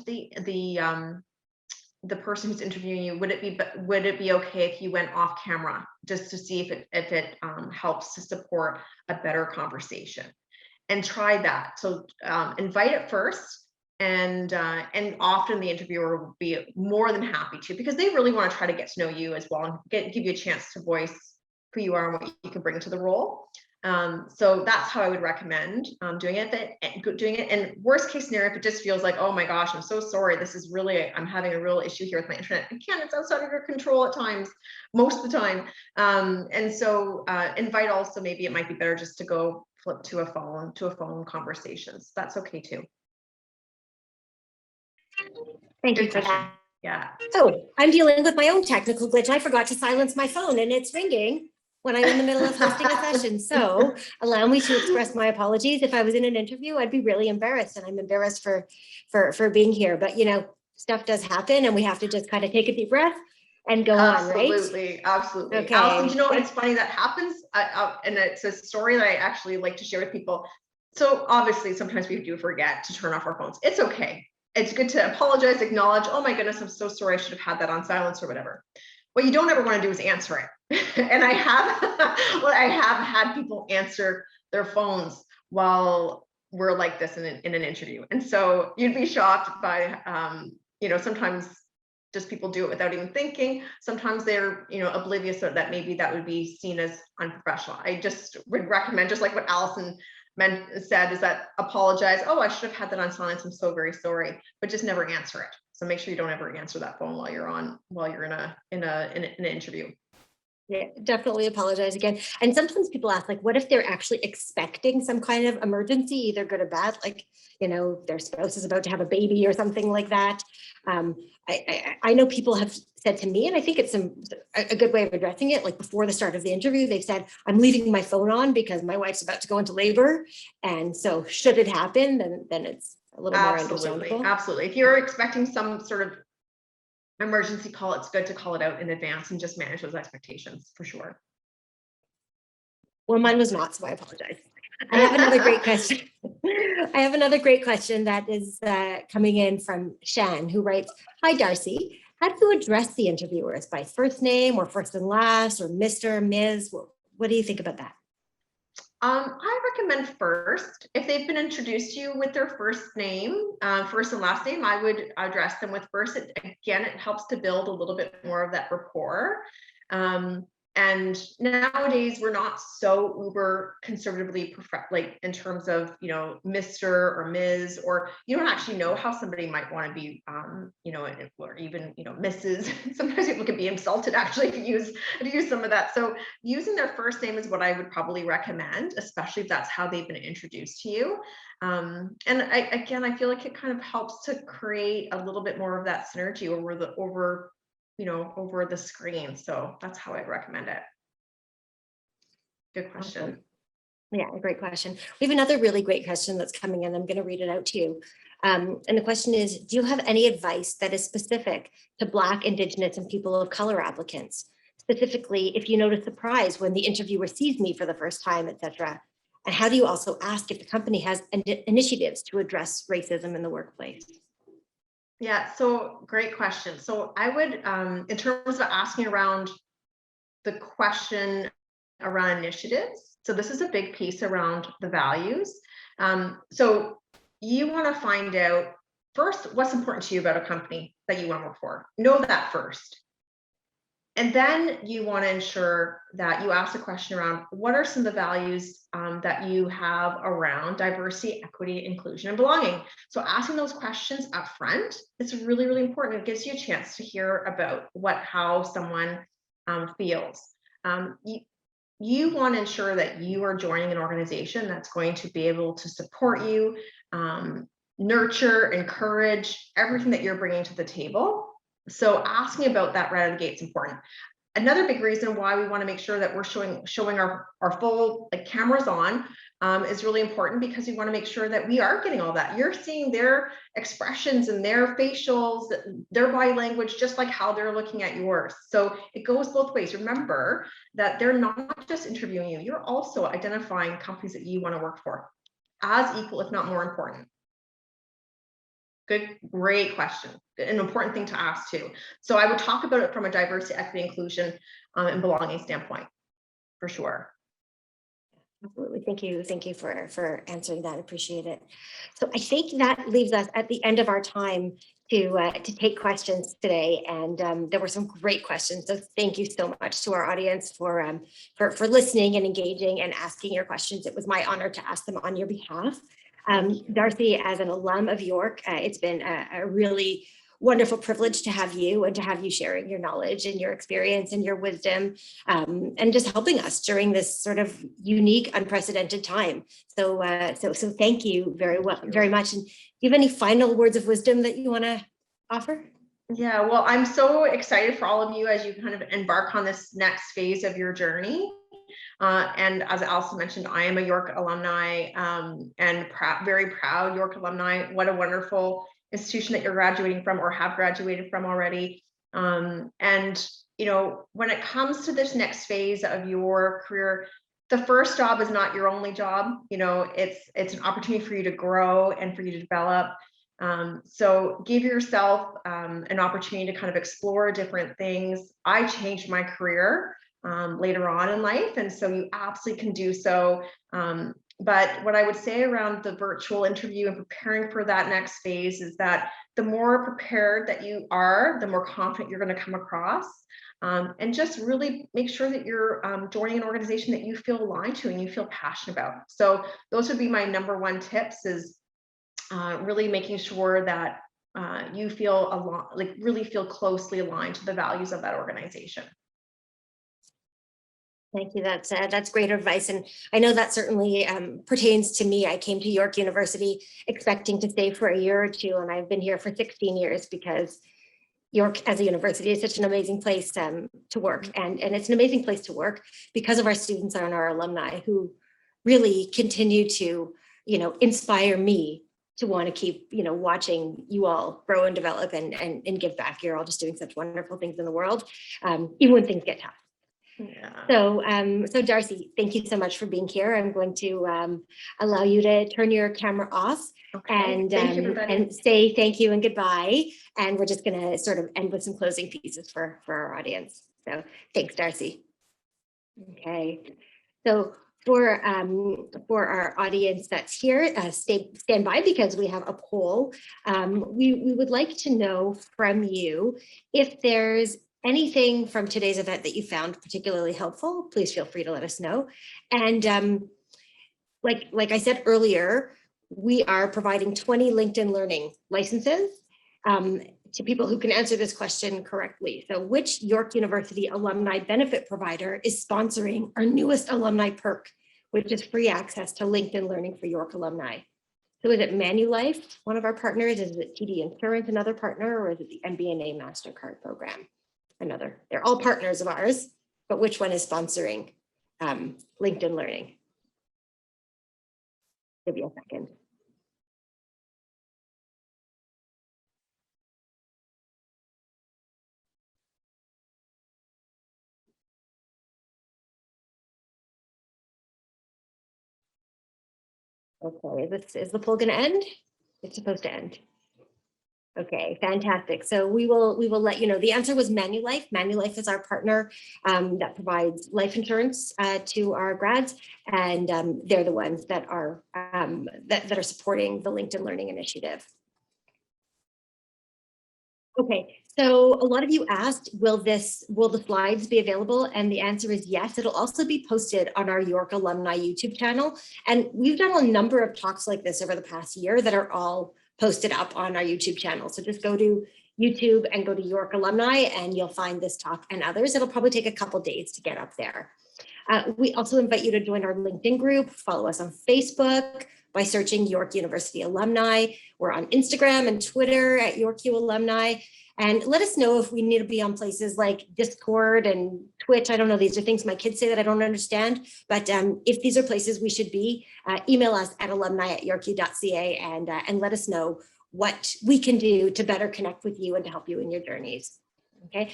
the person who's interviewing you. Would it be okay if you went off camera, just to see if it helps to support a better conversation, and try that. So invite it first, and often the interviewer will be more than happy to, because they really want to try to get to know you as well, and give you a chance to voice who you are and what you can bring to the role. So that's how I would recommend doing it. And worst case scenario, if it just feels like, oh my gosh, I'm so sorry, I'm having a real issue here with my internet. Again, it's outside of your control at times, most of the time. And so invite also, maybe it might be better just to go flip to a phone conversations. That's okay too. Thank you for that. Yeah. Oh, I'm dealing with my own technical glitch. I forgot to silence my phone and it's ringing. when I'm in the middle of hosting a session. So allow me to express my apologies. If I was in an interview, I'd be really embarrassed, and I'm embarrassed for being here. But stuff does happen, and we have to just kind of take a deep breath and go on, right? Absolutely. Okay. Allison, it's funny that happens, and it's a story that I actually like to share with people. So obviously, sometimes we do forget to turn off our phones. It's okay. It's good to apologize, acknowledge, oh my goodness, I'm so sorry, I should have had that on silence or whatever. What you don't ever want to do is answer it. And I have had people answer their phones while we're like this in an interview. And so you'd be shocked by, sometimes just people do it without even thinking. Sometimes they're, oblivious that maybe that would be seen as unprofessional. I just would recommend, just like what Allison said, is that apologize. Oh, I should have had that on silence. I'm so very sorry, but just never answer it. So make sure you don't ever answer that phone while you're in an interview. Yeah, definitely apologize again. And sometimes people ask, like, what if they're actually expecting some kind of emergency, either good or bad, like, their spouse is about to have a baby or something like that. I know people have said to me, and I think it's a good way of addressing it, like before the start of the interview, they've said, I'm leaving my phone on because my wife's about to go into labor. And so should it happen, then it's a little more understandable. Absolutely. If you're expecting some sort of emergency call, it's good to call it out in advance and just manage those expectations, for sure. Well, mine was not, so I apologize. I have another great question. I have another great question that is coming in from Shan, who writes, hi, Darci. How do you address the interviewers, by first name or first and last, or Mr., Ms.? What do you think about that? I recommend first. If they've been introduced to you with their first name, first and last name, I would address them with first. Again, it helps to build a little bit more of that rapport. And nowadays, we're not so uber conservatively like in terms of, Mr. or Ms., or you don't actually know how somebody might want to be, or even, Mrs. Sometimes people can be insulted actually if you use some of that. So using their first name is what I would probably recommend, especially if that's how they've been introduced to you. And I feel like it kind of helps to create a little bit more of that synergy over the screen. So that's how I'd recommend it. Good question. Awesome. Yeah, great question. We have another really great question that's coming in. I'm going to read it out to you. And the question is, do you have any advice that is specific to Black, Indigenous, and people of color applicants? Specifically, if you notice surprise when the interviewer sees me for the first time, etc. And how do you also ask if the company has initiatives to address racism in the workplace? Yeah, so great question. So I would, in terms of asking around the question around initiatives, so this is a big piece around the values. So you want to find out first what's important to you about a company that you want to work for. Know that first. And then you want to ensure that you ask a question around what are some of the values that you have around diversity, equity, inclusion, and belonging. So asking those questions up front is really, really important. It gives you a chance to hear about how someone feels. You want to ensure that you are joining an organization that's going to be able to support you, nurture, encourage everything that you're bringing to the table. So asking about that right out of the gate is important. Another big reason why we want to make sure that we're showing our full cameras on is really important, because we want to make sure that we are getting all that. You're seeing their expressions and their facials, their body language, just like how they're looking at yours. So it goes both ways. Remember that they're not just interviewing you, you're also identifying companies that you want to work for as equal, if not more important. Great question. An important thing to ask too. So I would talk about it from a diversity, equity, inclusion, and belonging standpoint, for sure. Absolutely. Thank you for answering that. Appreciate it. So I think that leaves us at the end of our time to take questions today. And there were some great questions. So thank you so much to our audience for listening and engaging and asking your questions. It was my honor to ask them on your behalf. Darci, as an alum of York, it's been a really wonderful privilege to have you and to have you sharing your knowledge and your experience and your wisdom and just helping us during this sort of unique, unprecedented time. So thank you very much. And do you have any final words of wisdom that you want to offer? Yeah, well, I'm so excited for all of you as you kind of embark on this next phase of your journey. And as I also mentioned, I am a York alumni and very proud York alumni. What a wonderful institution that you're graduating from or have graduated from already. And you know, when it comes to this next phase of your career, the first job is not your only job. You know, it's an opportunity for you to grow and for you to develop. So give yourself an opportunity to kind of explore different things. I changed my career later on in life, and so you absolutely can do so. But what I would say around the virtual interview and preparing for that next phase is that the more prepared that you are, the more confident you're going to come across. And just really make sure that you're joining an organization that you feel aligned to and you feel passionate about. So those would be my number one tips, is really making sure that you feel really feel closely aligned to the values of that organization. Thank you. That's great advice. And I know that certainly pertains to me. I came to York University expecting to stay for a year or two, and I've been here for 16 years because York as a university is such an amazing place to work. And it's an amazing place to work because of our students and our alumni who really continue to, you know, inspire me to want to keep, you know, watching you all grow and develop and give back. You're all just doing such wonderful things in the world, even when things get tough. Yeah. So, so Darci, thank you so much for being here. I'm going to allow you to turn your camera off and say thank you and goodbye. And we're just going to sort of end with some closing pieces for our audience. So thanks, Darci. Okay. So for our audience that's here, stand by because we have a poll. We would like to know from you if there's anything from today's event that you found particularly helpful. Please feel free to let us know. And like I said earlier, we are providing 20 LinkedIn Learning licenses to people who can answer this question correctly. So which York University alumni benefit provider is sponsoring our newest alumni perk, which is free access to LinkedIn Learning for York alumni? So is it Manulife, one of our partners? Is it TD Insurance, another partner, or is it the MBNA MasterCard program? Another. They're all partners of ours, but which one is sponsoring LinkedIn Learning? Give you a second. Okay, is the poll going to end? It's supposed to end. Okay, fantastic. So we will let you know. The answer was Manulife. Manulife is our partner that provides life insurance to our grads, and they're the ones that are that are supporting the LinkedIn Learning Initiative. Okay, so a lot of you asked, will the slides be available? And the answer is yes. It'll also be posted on our York Alumni YouTube channel. And we've done a number of talks like this over the past year that are all posted up on our YouTube channel. So just go to YouTube and go to York Alumni and you'll find this talk and others. It'll probably take a couple days to get up there. We also invite you to join our LinkedIn group, follow us on Facebook by searching York University Alumni. We're on Instagram and Twitter at YorkU Alumni. And let us know if we need to be on places like Discord and Twitch. I don't know, these are things my kids say that I don't understand, but if these are places we should be, email us at alumni@yorku.ca and let us know what we can do to better connect with you and to help you in your journeys, okay?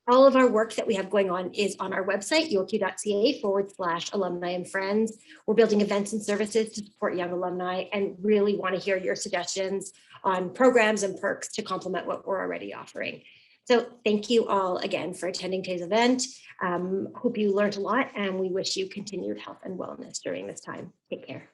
All of our work that we have going on is on our website, yorku.ca/alumni and friends. We're building events and services to support young alumni and really want to hear your suggestions on programs and perks to complement what we're already offering. So thank you all again for attending today's event. Hope you learned a lot and we wish you continued health and wellness during this time. Take care.